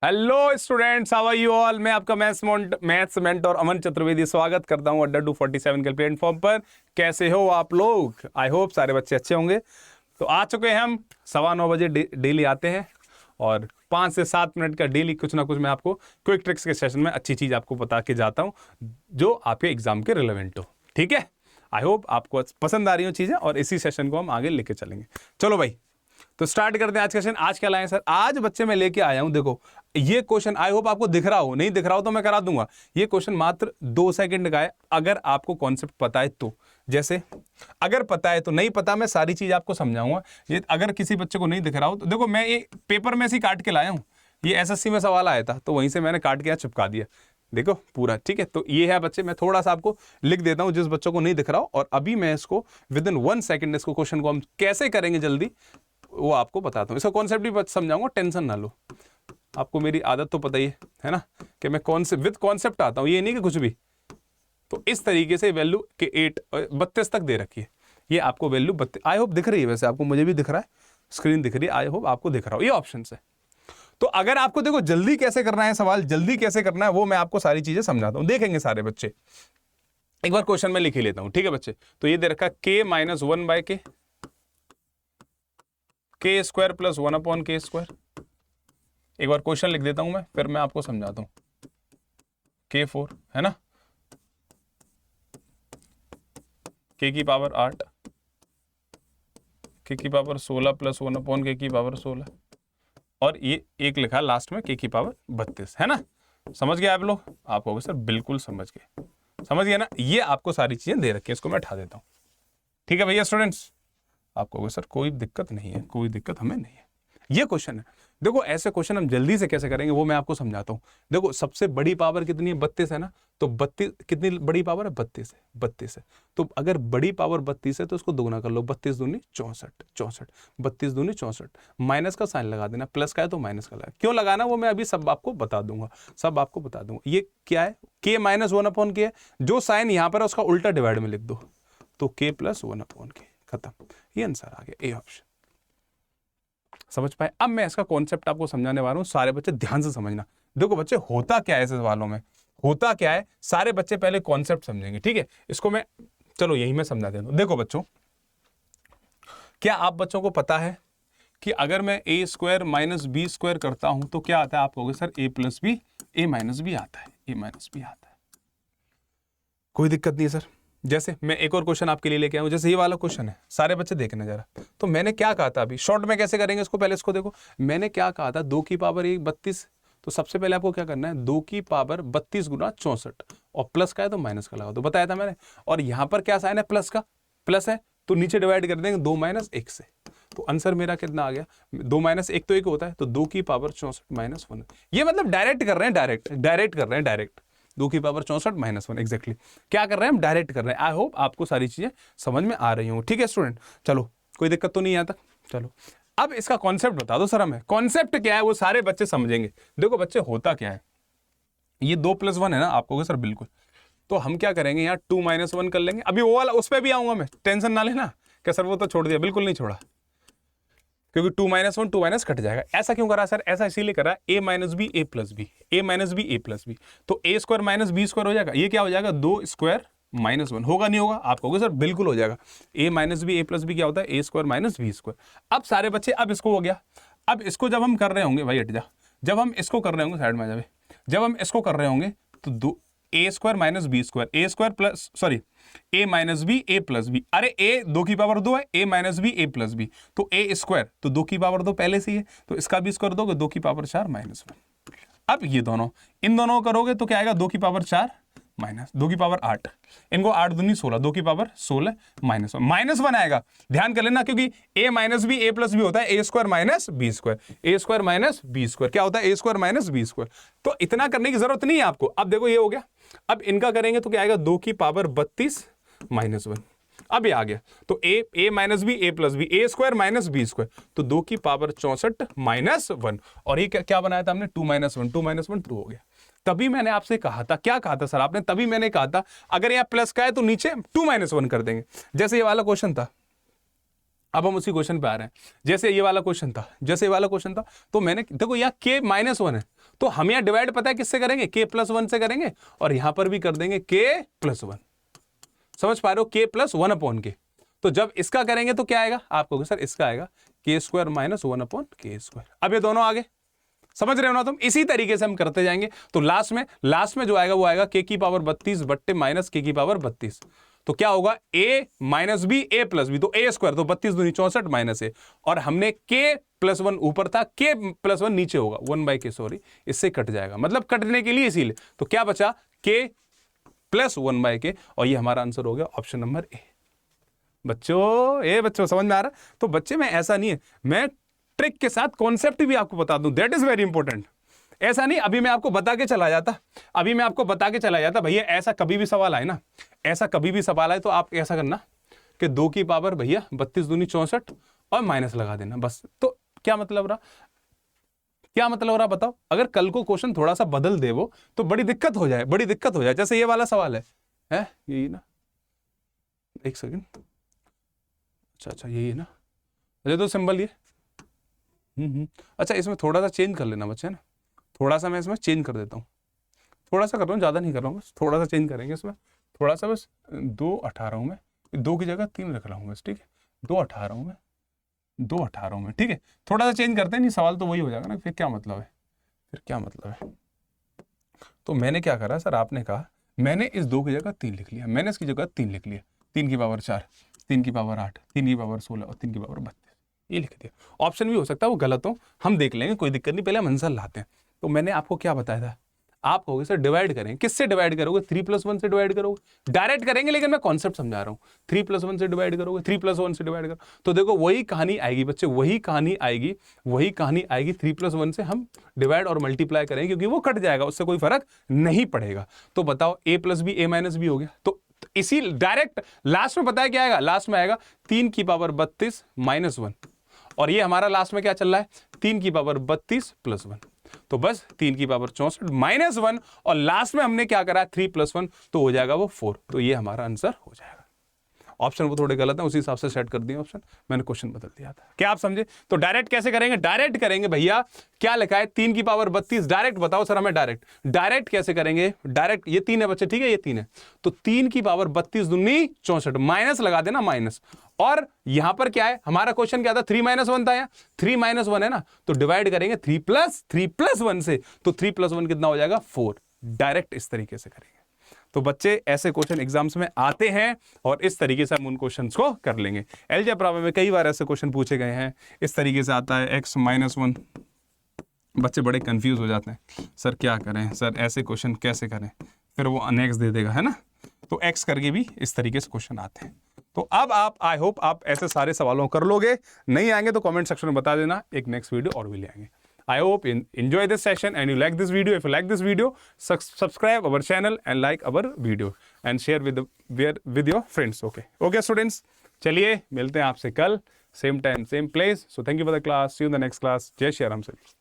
Hello students, how are you all. मैं आपका maths mentor अमन चतुर्वेदी स्वागत करता हूं अड्डा 247 के प्लेटफॉर्म पर। कैसे हो आप लोग? आई होप सारे बच्चे अच्छे होंगे। तो आ चुके हैं हम 9:15 बजे डेली आते हैं और 5 से 7 मिनट का डेली कुछ ना कुछ मैं आपको क्विक ट्रिक्स के सेशन में अच्छी चीज़ आपको बता के जाता हूँ जो आपके एग्जाम के रिलेवेंट हो। ठीक है, आई होप आपको पसंद आ रही हो चीज़ें और इसी सेशन को हम आगे लेके चलेंगे। चलो भाई, तो स्टार्ट करते हैं आज का सेशन। आज क्या लाए सर? आज बच्चे मैं लेके आया हूं, देखो ये क्वेश्चन आई होप आपको दिख रहा हो, नहीं दिख रहा हो तो मैं करा दूंगा। ये क्वेश्चन मात्र 2 सेकंड का है अगर आपको कॉन्सेप्ट पता है तो। जैसे अगर पता है तो, नहीं पता मैं सारी चीज आपको समझाऊंगा। ये अगर किसी बच्चे को नहीं दिख रहा हो तो देखो, मैं ये पेपर में से काट के लाया हूं। ये एसएससी में सवाल आया था तो वहीं से मैंने काट के यहाँ चिपका दिया, देखो पूरा। ठीक है, तो ये है बच्चे, मैं थोड़ा सा आपको लिख देता हूं जिस बच्चों को नहीं दिख रहा हो, और अभी मैं इसको विद इन 1 सेकंड इसको क्वेश्चन को हम कैसे करेंगे जल्दी वो आपको बताता हूँ। इसका कॉन्सेप्ट भी समझाऊंगा, टेंशन ना लो। आपको मेरी आदत तो पता ही है ना कि मैं कॉन्सेप्ट विद कॉन्सेप्ट आता हूँ, ये नहीं कि कुछ भी। तो इस तरीके से वैल्यू के 32 तक दे रखी है। ये आपको वैल्यू 32 आई होप दिख रही है, वैसे आपको, मुझे भी दिख रहा है, स्क्रीन दिख रही है, आई होप आपको दिख रहा हो। ये ऑप्शन है। तो अगर आपको देखो जल्दी कैसे करना है, सवाल जल्दी कैसे करना है, वो मैं आपको सारी चीजें समझाता हूँ, देखेंगे सारे बच्चे। एक बार क्वेश्चन में लिख ही लेता हूँ, ठीक है बच्चे। तो ये दे रखा k-1/k के स्क्वायर प्लस 1/k²। एक बार क्वेश्चन लिख देता हूं मैं, फिर मैं आपको समझाता हूं। k4 है ना, k की पावर 8, k की पावर 16 प्लस 1/k की पावर 16, और ये एक लिखा लास्ट में k की पावर 32, है ना। समझ गए आप लोग? आप कहोगे सर बिल्कुल समझ गए, समझ गए ना। ये आपको सारी चीजें दे रखी है, इसको मैं उठा देता हूं। ठीक है भैया स्टूडेंट्स, आप कहोगे सर कोई दिक्कत नहीं है, कोई दिक्कत हमें नहीं है। ये क्वेश्चन है, देखो ऐसे क्वेश्चन हम जल्दी से कैसे करेंगे वो मैं आपको समझाता हूं। देखो सबसे बड़ी पावर कितनी है? 32 है ना। तो 32 कितनी बड़ी पावर है? 32 है, 32 है। तो अगर बड़ी पावर 32 है तो उसको दोगुना कर लो, 32 दूनी 64, 64, 32 दूनी 64। माइनस का साइन लगा देना, प्लस का है तो माइनस का लगा, क्यों लगाना वो मैं अभी सब आपको बता दूंगा, सब आपको बता दूंगा। ये क्या है? k-1/k है, जो साइन यहां पर है उसका उल्टा डिवाइड में लिख दो, तो k + 1/k, खत्म। ये आंसर आ गया, ए ऑप्शन। समझ पाए? अब मैं इसका कॉन्सेप्ट आपको समझाने वाला हूं, सारे बच्चे ध्यान से समझना। देखो बच्चे, होता क्या है ऐसे सवालों में, होता क्या है, सारे बच्चे पहले कॉन्सेप्ट समझेंगे, ठीक है। इसको मैं, चलो यही मैं समझा देता हूं। देखो बच्चों, क्या आप बच्चों को पता है कि अगर मैं a² - b² करता हूं तो क्या आता है? आप कहोगे sir a + b, a - b आता है, a - b आता है। कोई दिक्कत नहीं है सर। जैसे मैं एक और क्वेश्चन आपके लिए लेके आया हूं, जैसे ये वाला क्वेश्चन है, सारे बच्चे देखना जरा। तो मैंने क्या कहा था अभी, शॉर्ट में कैसे करेंगे इसको, पहले इसको देखो। मैंने क्या कहा था, 2 की पावर 32। तो सबसे पहले आपको क्या करना है, 2 की पावर 32 गुना 64, और प्लस का है तो माइनस का लगा दो, बताया था मैंने। और यहां पर क्या साइन है? प्लस का, प्लस है तो नीचे डिवाइड कर देंगे 2 - 1 से। तो आंसर मेरा कितना आ गया? 2 - 1 तो 1 होता है, तो 2 की पावर 64 - 1। ये मतलब डायरेक्ट कर रहे हैं, डायरेक्ट कर रहे हैं, डायरेक्ट 2 की पावर 64 - 1 एग्जैक्टली क्या कर रहे हैं हम? डायरेक्ट कर रहे हैं। आई होप आपको सारी चीजें समझ में आ रही हूँ, ठीक है स्टूडेंट। चलो कोई दिक्कत तो नहीं यहाँ तक। चलो अब इसका कॉन्सेप्ट बता दो सर हमें, कॉन्सेप्ट क्या है वो सारे बच्चे समझेंगे। देखो बच्चे, होता क्या है, ये 2 + 1 है ना, आपको सर बिल्कुल। तो हम क्या करेंगे यहाँ, 2 - 1 कर लेंगे। अभी वो वाला उस पर भी आऊंगा मैं, टेंशन ना लेना क्या सर वो तो छोड़ दिया, बिल्कुल नहीं छोड़ा, क्योंकि 2 - 1 2 माइनस कट जाएगा। ऐसा क्यों करा सर? ऐसा इसीलिए करा, a - b a + b, a - b a + b, तो a² - b² हो जाएगा। ये क्या हो जाएगा? 2² - 1 होगा, नहीं होगा? आप कहोगे सर बिल्कुल हो जाएगा। a - b a + b क्या होता है? a² - b²। अब सारे बच्चे, अब इसको हो गया। अब इसको जब हम कर रहे होंगे, भाई हट जा, जब हम इसको कर रहे होंगे, साइड में आ जावे, जब हम इसको कर रहे होंगे तो a² - b², a² plus sorry a - b a + b, अरे a 2 की पावर 2 है, a - b a + b, तो a² तो 2 की पावर 2 पहले से ही है, तो इसका भी स्क्वायर दोगे, 2 की पावर 4 - 1। अब ये दोनों, इन दोनों करोगे तो क्या आएगा? 2 की पावर 4 माइनस 2 की पावर 8, इनको 8 दूनी 16, 2 की पावर 16 -1 आएगा। ध्यान कर लेना, क्योंकि a - b a + b होता है a² - b², a² - b², क्या होता है? a² - b²। तो इतना करने की जरूरत नहीं है आपको। अब देखो ये हो गया, अब इनका करेंगे तो क्या आएगा? 2 की पावर 32 - 1। अब ये आ गया, तो a - b a + b, a² - b², तो 2 की पावर 64 - 1। और ये क्या बनाया था हमने? 2 - 1, 2 - 1 2 हो गया। तभी मैंने आपसे कहा था, क्या कहा था सर आपने? तभी मैंने कहा था अगर यहाँ प्लस का है तो नीचे 2 - 1 कर देंगे। जैसे ये वाला क्वेश्चन था, अब हम उसी क्वेश्चन पे आ रहे हैं। जैसे ये वाला क्वेश्चन था, तो मैंने देखो यहाँ k -1 है, तो हम यहाँ डिवाइड पता है किससे करेंगे, k+1 से करेंगे, और यहां पर भी कर देंगे k+1। समझ पा रहे हो, k+1/k। तो जब इसका करेंगे तो क्या आएगा, आप कहोगे सर इसका आएगा k² - 1/k²। अब ये दोनों आगे, समझ रहे हो ना तुम, इसी तरीके से हम करते जाएंगे। तो लास्ट में जो आएगा वो आएगा k⁻32 बट्टे -k⁻32। तो क्या होगा, a - b a+b, तो a², तो 32 दूनी 64 माइनस a, और हमने k+1 ऊपर था, k+1 नीचे होगा, 1/k, सॉरी, इससे कट जाएगा, मतलब कटने के लिए इसीलिए। तो क्या बचा, k+1/k, और ये हमारा आंसर हो गया ऑप्शन नंबर ए। बच्चों समझ में आ रहा है? तो बच्चे में ऐसा नहीं है, मैं ट्रिक के साथ कॉन्सेप्ट भी आपको बता दूं, दैट इज वेरी इंपॉर्टेंट। ऐसा नहीं अभी मैं आपको बता के चला जाता, भैया ऐसा कभी भी सवाल आए ना, तो आप ऐसा करना कि 2 की पावर भैया 32 दूनी 64 और माइनस लगा देना, बस। तो क्या मतलब रहा बताओ। अगर कल को क्वेश्चन थोड़ा सा बदल दे वो, तो बड़ी दिक्कत हो जाए। जैसे ये वाला सवाल है यही ना, एक सेकंड, अच्छा यही है ना, अच्छा तो सिंबल ये अच्छा, इसमें थोड़ा सा चेंज कर लेना बच्चे ना, थोड़ा सा मैं इसमें चेंज कर देता हूँ, थोड़ा सा कर रहा हूँ, ज़्यादा नहीं कर रहा हूँ, बस थोड़ा सा चेंज करेंगे इसमें, थोड़ा सा, बस 2 18 हूँ मैं, 2 की जगह 3 रख रहा हूँ बस, ठीक है, 2 18 हूँ मैं, 2 18 हूँ मैं, ठीक है। थोड़ा सा चेंज करते हैं, नहीं सवाल तो वही हो जाएगा ना, फिर क्या मतलब है। तो मैंने क्या करा सर, आपने कहा मैंने इस 2 की जगह 3 लिख लिया, मैंने इसकी जगह 3 लिख लिया, 3 की पावर 4, 3 की पावर 8, 3 की पावर 16 और 3 की पावर 32, ये लिख दिया। ऑप्शन भी हो सकता है वो गलत हो, हम देख लेंगे, कोई दिक्कत नहीं, पहले हम आंसर लाते हैं। तो मैंने आपको क्या बताया था, आप कहोगे सर डिवाइड करें, किससे डिवाइड करोगे, 3+1 से डिवाइड करोगे, डायरेक्ट करेंगे, लेकिन मैं कॉन्सेप्ट समझा रहा हूँ। 3+1 से डिवाइड करोगे, 3+1 से डिवाइड करो, तो देखो वही कहानी आएगी बच्चे, वही कहानी आएगी 3+1 से हम डिवाइड और मल्टीप्लाई करेंगे, क्योंकि वो कट जाएगा, उससे कोई फर्क नहीं पड़ेगा। तो बताओ a+b a-b हो गया, तो इसी डायरेक्ट लास्ट में पता है क्या आएगा, लास्ट में आएगा 3 की पावर 32 -1, और ये हमारा लास्ट में क्या चल रहा है, 3 की पावर 32 + 1, तो बस 3 की पावर 64 -1, और लास्ट में हमने क्या करा 3+1, तो हो जाएगा वो 4, तो ये हमारा आंसर हो जाएगा। ऑप्शन वो थोड़े गलत है, उसी हिसाब से सेट कर दिए ऑप्शन, मैंने क्वेश्चन बदल दिया था। क्या आप समझे? तो डायरेक्ट कैसे करेंगे, डायरेक्ट करेंगे भैया, क्या लिखा है 3 की पावर 32, डायरेक्ट बताओ सर हमें, डायरेक्ट कैसे करेंगे, डायरेक्ट ये 3 है बच्चे, ठीक है, ये 3 है, तो 3 की पावर 32 दूनी 64, माइनस लगा देना, माइनस, और यहां पर क्या है, हमारा क्वेश्चन क्या था, 3 - 1 था, यहाँ 3 - 1 है ना, तो डिवाइड करेंगे 3+1 से, तो 3+1 कितना हो जाएगा 4, डायरेक्ट इस तरीके से करेंगे। तो बच्चे ऐसे क्वेश्चन एग्जाम्स में आते हैं, और इस तरीके से हम उन क्वेश्चंस को कर लेंगे। अलजेब्रा में कई बार ऐसे क्वेश्चन पूछे गए हैं, इस तरीके से आता है x - 1, बच्चे बड़े कंफ्यूज हो जाते हैं, सर क्या करें, सर ऐसे क्वेश्चन कैसे करें, फिर वो नेक्स्ट दे देगा, है ना, तो x करके भी इस तरीके से क्वेश्चन आते हैं। तो अब आप, आई होप आप ऐसे सारे सवालों कर लोगे, नहीं आएंगे तो कमेंट सेक्शन में बता देना, एक नेक्स्ट वीडियो और भी ले आएंगे। I hope you enjoy this session and you like this video. If you like this video, subscribe our channel and like our video and share with your friends. Okay students, चलिए मिलते हैं आपसे कल, same time same place. So thank you for the class. See you in the next class. जय श्री राम सभी।